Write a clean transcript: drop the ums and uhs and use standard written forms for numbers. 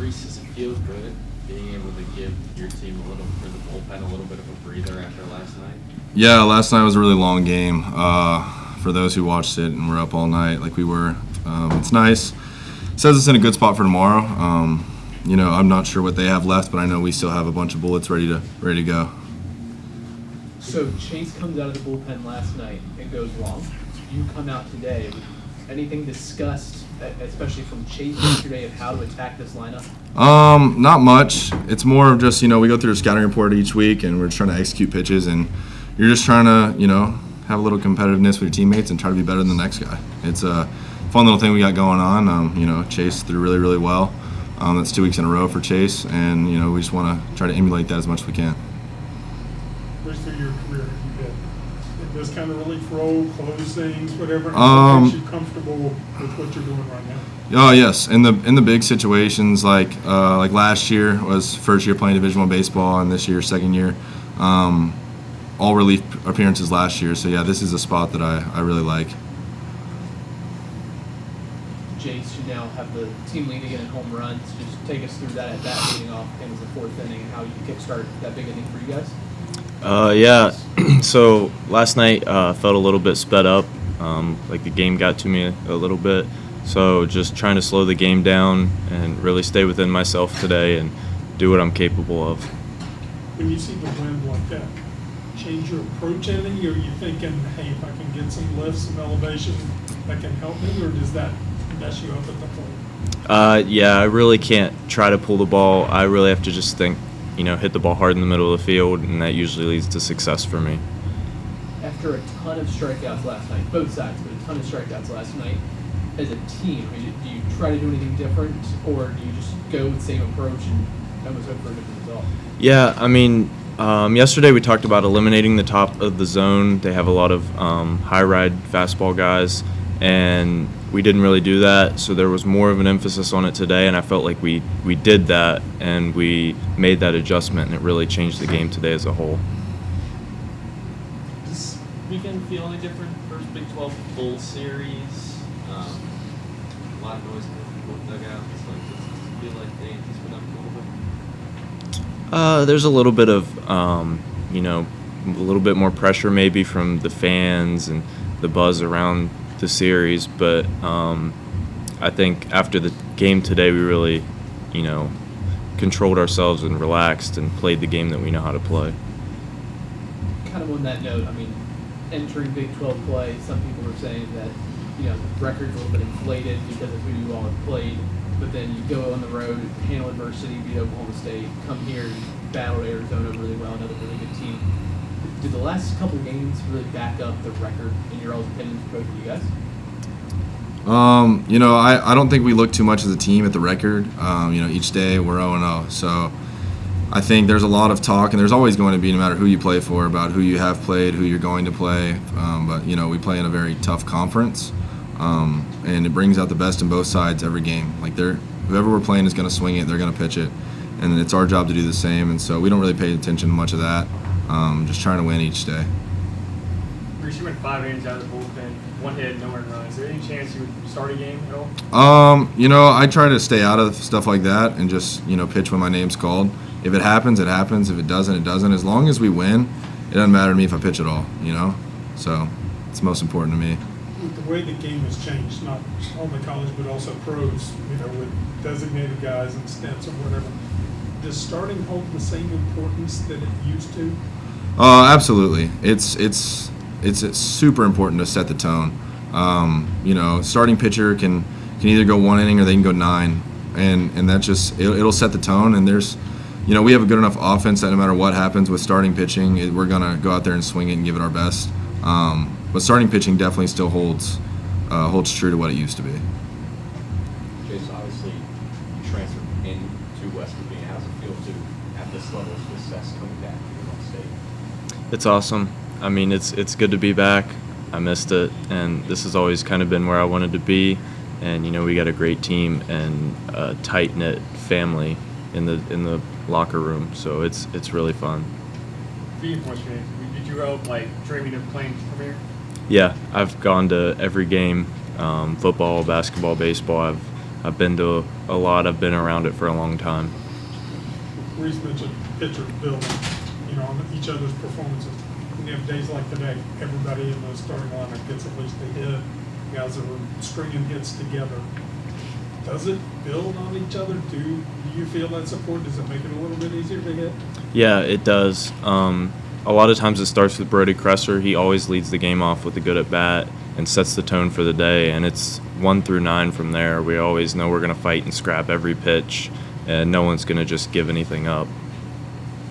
Reese, does it feel good being able to give your team for the bullpen a little bit of a breather after last night? Yeah, last night was a really long game. For those who watched it and were up all night like we were, it's nice. Says it's in a good spot for tomorrow. I'm not sure what they have left, but I know we still have a bunch of bullets ready to go. So Chase comes out of the bullpen last night and goes long. You come out today. Anything discussed, especially from Chase yesterday, of how to attack this lineup? Not much. It's more of just, we go through a scouting report each week and we're just trying to execute pitches, and you're just trying to, have a little competitiveness with your teammates and try to be better than the next guy. It's a fun little thing we got going on. Chase threw really, really well. That's 2 weeks in a row for Chase, and, we just want to try to emulate that as much as we can. Where's through your career you did this kind of relief role, close things, whatever, makes you comfortable with what you're doing right now? Oh yes, in the big situations like last year was first year playing Division I baseball, and this year second year, all relief appearances last year. So yeah, this is a spot that I really like. Jace, you now have the team lead again in home runs. Just take us through that at bat leading off. It was the fourth inning, and how you kickstart that big inning for you guys. Yeah. So last night felt a little bit sped up. Like the game got to me a little bit. So just trying to slow the game down and really stay within myself today and do what I'm capable of. When you see the wind like that, change your approach any? Or are you thinking, hey, if I can get some lift, some elevation, that can help me? Or does that mess you up at the plate? Yeah, I really can't try to pull the ball. I really have to just think, hit the ball hard in the middle of the field, and that usually leads to success for me. After a ton of strikeouts last night, both sides, but a ton of strikeouts last night, as a team, do you try to do anything different, or do you just go with the same approach and almost hope for a different result? Yeah, yesterday we talked about eliminating the top of the zone. They have a lot of high ride fastball guys, and we didn't really do that, so there was more of an emphasis on it today, and I felt like we did that, and we made that adjustment, and it really changed the game today as a whole. Does weekend feel any different? First Big 12 full series, a lot of noise in the dugout. Does it feel like the Yankees went up a little bit? There's a little bit of, a little bit more pressure maybe from the fans and the buzz around the series, but I think after the game today, we really, controlled ourselves and relaxed and played the game that we know how to play. Kind of on that note, entering Big 12 play, some people were saying that, the record's a little bit inflated because of who you all have played, but then you go on the road, handle adversity, beat Oklahoma State, come here, and battle Arizona really well, another really good team. Did the last couple games really back up the record, in your all's opinion, for both of you guys? I don't think we look too much as a team at the record. Each day we're 0-0. So I think there's a lot of talk, and there's always going to be, no matter who you play for, about who you have played, who you're going to play. But we play in a very tough conference, and it brings out the best in both sides every game. Like whoever we're playing is going to swing it, they're going to pitch it, and it's our job to do the same. And so we don't really pay attention to much of that. Just trying to win each day. Reese, you went 5 innings out of the bullpen, 1 hit, no earned runs. Is there any chance you would start a game at all? I try to stay out of stuff like that and just, pitch when my name's called. If it happens, it happens. If it doesn't, it doesn't. As long as we win, it doesn't matter to me if I pitch at all, So it's most important to me. With the way the game has changed, not only college but also pros, with designated guys and stints or whatever, does starting hold the same importance that it used to? Absolutely. It's super important to set the tone. Starting pitcher can either go 1 inning or they can go 9, and that just it'll set the tone. And there's, we have a good enough offense that no matter what happens with starting pitching, we're gonna go out there and swing it and give it our best. But starting pitching definitely still holds true to what it used to be. Jace, obviously you transferred into West Virginia. How's it feel to, at this level of success, coming back to your own state? It's awesome. It's good to be back. I missed it, and this has always kind of been where I wanted to be. And we got a great team and a tight knit family in the locker room, so it's really fun. Did you grow up dreaming of playing from here? Yeah, I've gone to every game, football, basketball, baseball. I've been to a lot have been around it for a long time. Reese mentioned pitcher building, on each other's performances. When you have days like today, everybody in the starting lineup gets at least a hit. Guys that were stringing hits together. Does it build on each other? Do you feel that support? Does it make it a little bit easier to hit? Yeah, it does. A lot of times it starts with Brody Kresser. He always leads the game off with a good at bat and sets the tone for the day. And it's 1 through 9 from there. We always know we're going to fight and scrap every pitch, and no one's going to just give anything up.